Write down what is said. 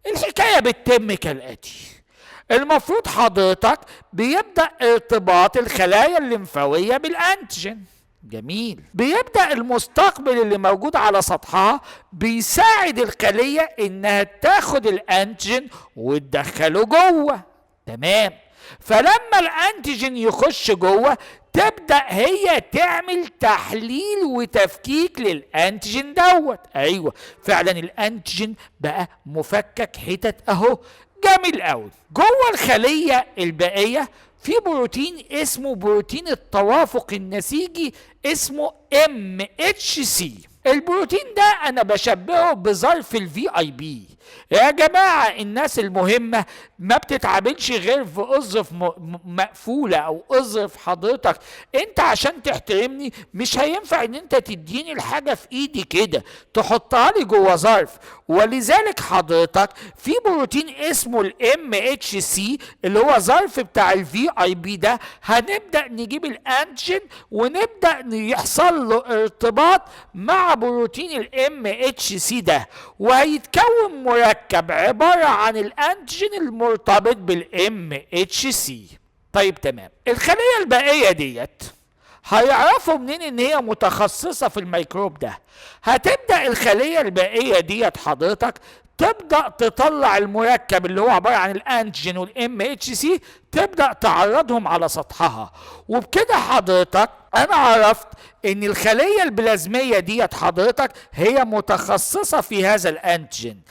الحكاية بتتم كالآتي: المفروض حضرتك بيبدأ ارتباط الخلايا الليمفاوية بالأنتيجين. جميل. بيبدأ المستقبل اللي موجود على سطحها بيساعد الخلية انها تاخد الانتيجين وتدخله جوه. تمام. فلما الانتيجين يخش جوه تبدأ هي تعمل تحليل وتفكيك للانتيجين دوت. ايوه فعلا الانتيجين بقى مفكك حتت اهو. جميل قوي. جوه الخلية البائية في بروتين اسمه بروتين التوافق النسيجي، اسمه MHC. البروتين ده انا بشبهه بظرف الVIB. يا جماعة الناس المهمة ما بتتعاملش غير في أظرف مقفولة او أظرف. حضرتك انت عشان تحترمني مش هينفع ان انت تديني الحاجة في ايدي كده، تحطها لي جوه ظرف. ولذلك حضرتك في بروتين اسمه MHC اللي هو ظرف بتاع الVIB ده، هنبدأ نجيب الانتيجين ونبدأ يحصل له ارتباط مع بروتين MHC ده، وهيتكون مركب عبارة عن الانتيجين المرتبط MHC. طيب تمام. الخلية البائية ديت هيعرفوا منين ان هي متخصصة في الميكروب ده؟ هتبدأ الخلية البائية ديت حضرتك تبدأ تطلع المركب اللي هو عبارة عن الانتيجين MHC، تبدأ تعرضهم على سطحها. وبكده حضرتك انا عرفت ان الخلية البلازمية ديت حضرتك هي متخصصة في هذا الانتيجين.